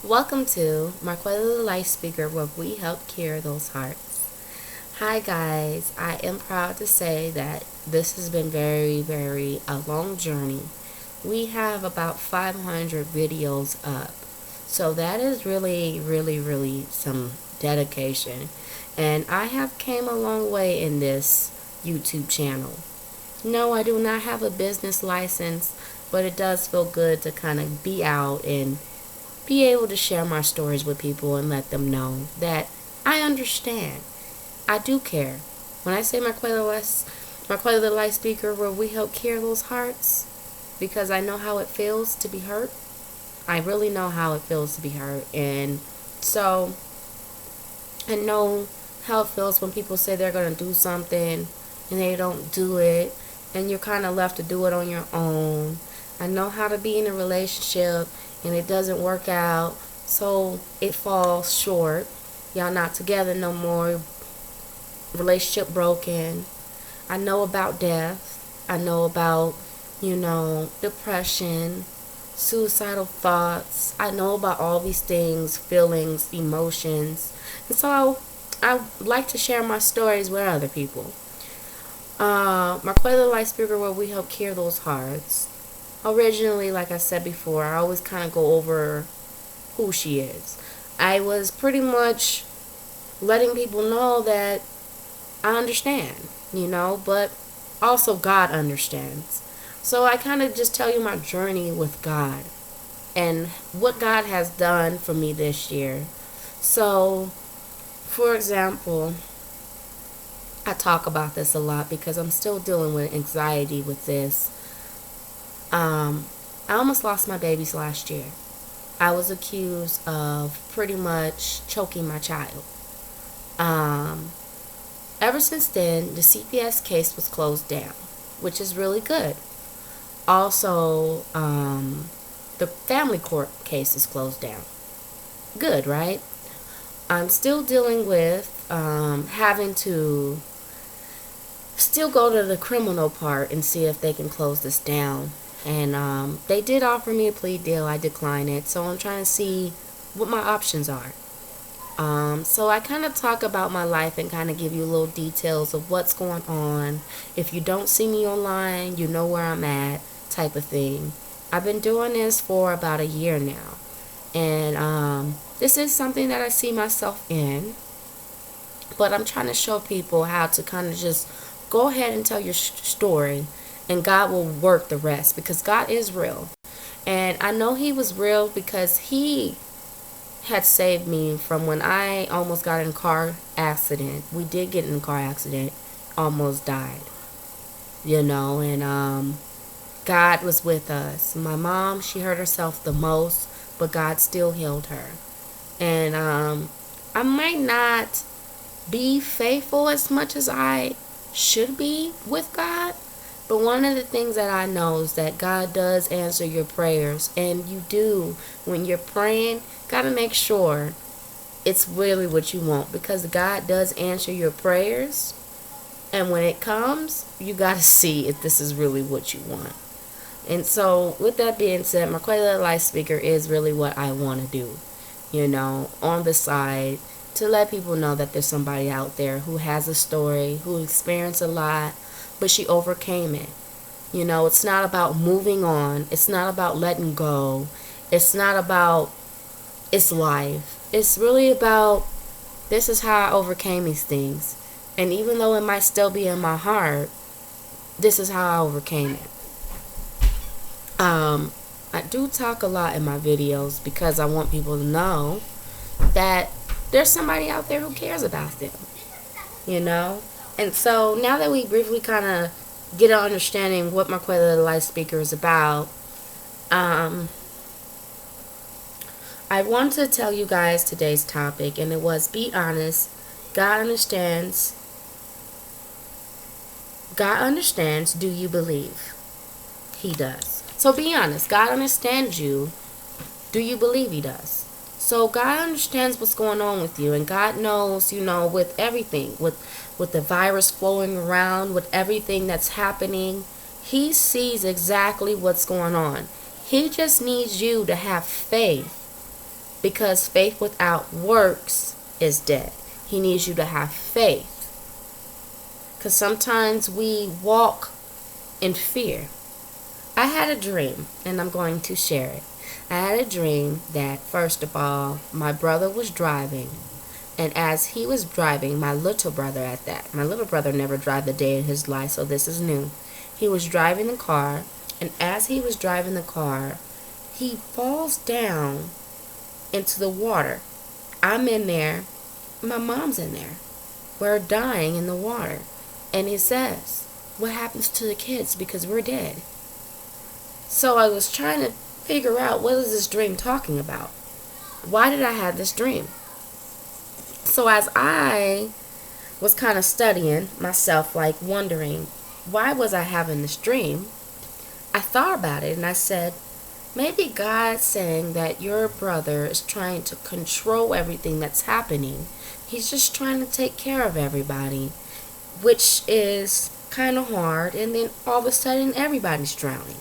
Welcome to Marquella the Light Speaker, where we help cure those hearts. Hi guys, I am proud to say that this has been very a long journey. We have about 500 videos up, so that is really some dedication. And I have came a long way in this YouTube channel. No, I do not have a business license, but it does feel good to kind of be out and be able to share my stories with people and let them know that I understand. I do care. When I say Marquella the Light Speaker, where we help cure those hearts, because I know how it feels to be hurt. I really know how it feels to be hurt. And so I know how it feels when people say they're going to do something and they don't do it, and you're kind of left to do it on your own. I know how to be in a relationship and it doesn't work out, so it falls short. Y'all not together no more, relationship broken. I know about death. I know about, depression, suicidal thoughts. I know about all these things, feelings, emotions. And so I like to share my stories with other people. Marquella Light Speaker, where we help cure those hearts. Originally, like I said before, I always kind of go over who she is. I was pretty much letting people know that I understand, but also God understands. So I kind of just tell you my journey with God and what God has done for me this year. So, for example, I talk about this a lot because I'm still dealing with anxiety with this. I almost lost my babies last year. I was accused of pretty much choking my child. Ever since then, the CPS case was closed down, which is really good. Also, the family court case is closed down. Good, right? I'm still dealing with having to still go to the criminal part and see if they can close this down. And they did offer me a plea deal. I declined it. So I'm trying to see what my options are. So I kind of talk about my life and kind of give you little details of what's going on. If you don't see me online, you know where I'm at, type of thing. I've been doing this for about a year now. And this is something that I see myself in. But I'm trying to show people how to kind of just go ahead and tell your story, and God will work the rest, because God is real. And I know He was real because He had saved me from when I almost got in a car accident. We did get in a car accident, almost died, and God was with us. My mom, she hurt herself the most, but God still healed her. And I might not be faithful as much as I should be with God, but one of the things that I know is that God does answer your prayers. And you do, when you're praying, gotta make sure it's really what you want, because God does answer your prayers. And when it comes, you gotta see if this is really what you want. And so with that being said, Marquella Light Speaker is really what I want to do, on the side, to let people know that there's somebody out there who has a story, who experienced a lot, but she overcame it. It's not about moving on. It's not about letting go. It's not about it's life. It's really about, this is how I overcame these things. And even though it might still be in my heart, this is how I overcame it. I do talk a lot in my videos because I want people to know that there's somebody out there who cares about them, And so now that we briefly kind of get an understanding what Marquella the Light Speaker is about, I want to tell you guys today's topic, and it was, be honest. God understands. God understands. Do you believe? He does. So be honest. God understands you. Do you believe He does? So God understands what's going on with you, and God knows, with everything, with the virus flowing around, with everything that's happening, He sees exactly what's going on. He just needs you to have faith, because faith without works is dead. He needs you to have faith. Because sometimes we walk in fear. I had a dream, and I'm going to share it. I had a dream that, first of all, my brother was driving. And as he was driving, my little brother at that, my little brother never drove a day in his life, so this is new. He was driving the car, and as he was driving the car, he falls down into the water. I'm in there. My mom's in there. We're dying in the water. And he says, what happens to the kids because we're dead? So I was trying to figure out, what is this dream talking about? Why did I have this dream? So as I was kind of studying myself, like wondering, why was I having this dream? I thought about it and I said, maybe God's saying that your brother is trying to control everything that's happening. He's just trying to take care of everybody, which is kind of hard. And then all of a sudden, everybody's drowning.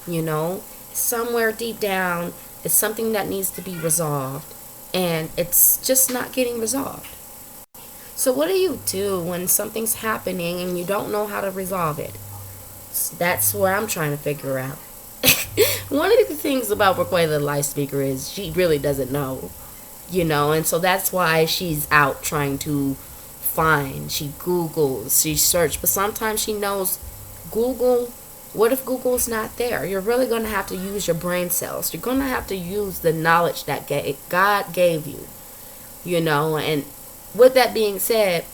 You know, somewhere deep down, it's something that needs to be resolved, and it's just not getting resolved. So what do you do when something's happening and you don't know how to resolve it? That's where I'm trying to figure out. One of the things about Raquel, the life speaker, is she really doesn't know, and so that's why she's out trying to find. She Googles, she searches, but sometimes she knows Google. What if Google's not there? You're really going to have to use your brain cells. You're going to have to use the knowledge that God gave you, and with that being said,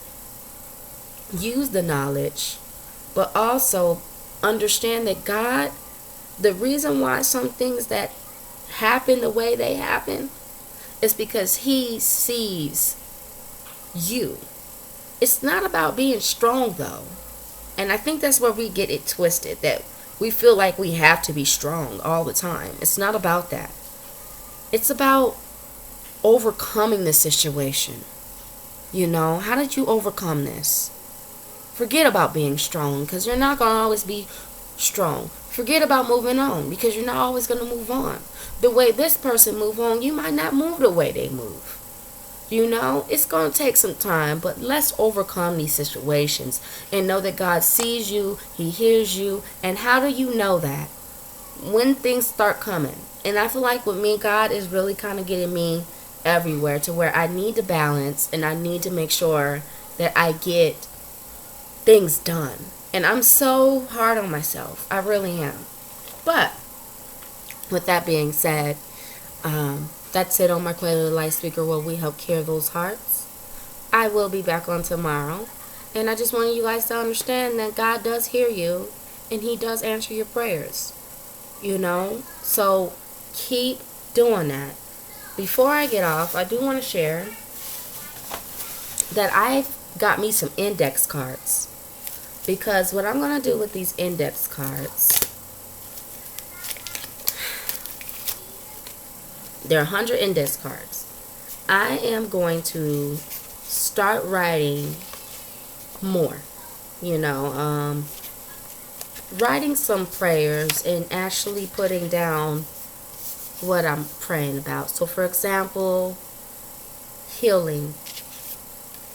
use the knowledge, but also understand that God, the reason why some things that happen the way they happen is because He sees you. It's not about being strong, though. And I think that's where we get it twisted, that we feel like we have to be strong all the time. It's not about that. It's about overcoming the situation. How did you overcome this? Forget about being strong, because you're not going to always be strong. Forget about moving on, because you're not always going to move on. The way this person move on, you might not move the way they move. It's going to take some time, but let's overcome these situations and know that God sees you, He hears you. And how do you know that? When things start coming. And I feel like with me, God is really kind of getting me everywhere to where I need to balance and I need to make sure that I get things done. And I'm so hard on myself. I really am. But with that being said, that's it on my Quail Light Speaker, where we help cure those hearts. I will be back on tomorrow. And I just want you guys to understand that God does hear you and He does answer your prayers. So keep doing that. Before I get off, I do want to share that I've got me some index cards. Because what I'm going to do with these index cards, there are 100 index cards. I am going to start writing more, writing some prayers and actually putting down what I'm praying about. So for example, healing.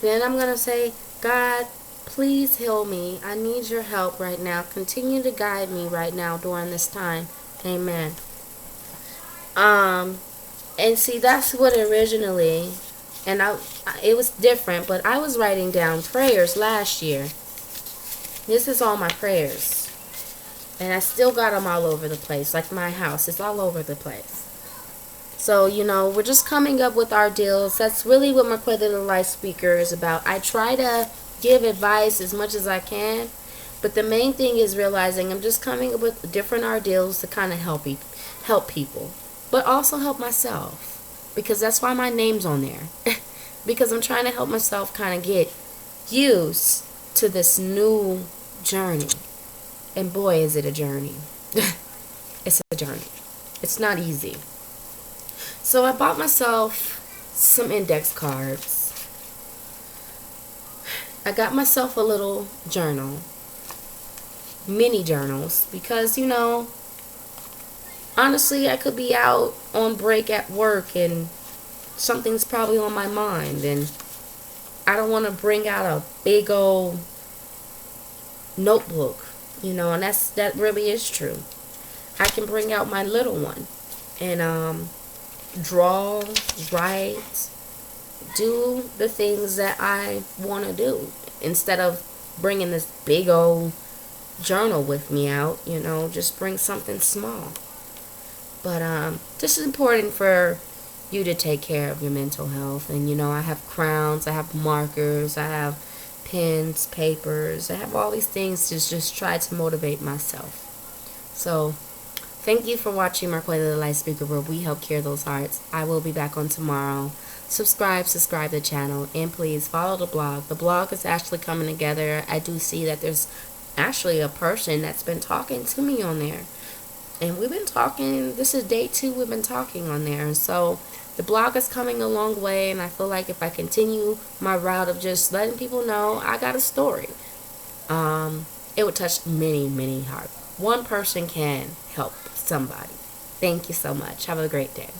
Then I'm going to say, God, please heal me. I need your help right now. Continue to guide me right now during this time. Amen. And see, that's what originally, and it was different, but I was writing down prayers last year. This is all my prayers. And I still got them all over the place, like my house. It's all over the place. So, we're just coming up with our deals. That's really what my Quail Light Speaker is about. I try to give advice as much as I can, but the main thing is realizing I'm just coming up with different ideals to kind of help people. But also help myself, because that's why my name's on there. Because I'm trying to help myself kind of get used to this new journey. And boy, is it a journey. It's a journey. It's not easy. So I bought myself some index cards. I got myself a little journal. Mini journals. Because, honestly, I could be out on break at work and something's probably on my mind, and I don't want to bring out a big old notebook, and that really is true. I can bring out my little one and draw, write, do the things that I want to do instead of bringing this big old journal with me out. Just bring something small. But this is important for you to take care of your mental health. And I have crowns, I have markers, I have pens, papers, I have all these things to just try to motivate myself. So thank you for watching Marquetta the Light Speaker, where we help cure those hearts. I will be back on tomorrow. Subscribe to the channel, and please follow the blog. The blog is actually coming together. I do see that there's actually a person that's been talking to me on there. And we've been talking, this is day 2 we've been talking on there. So the blog is coming a long way, and I feel like if I continue my route of just letting people know I got a story, it would touch many, many hearts. One person can help somebody. Thank you so much. Have a great day.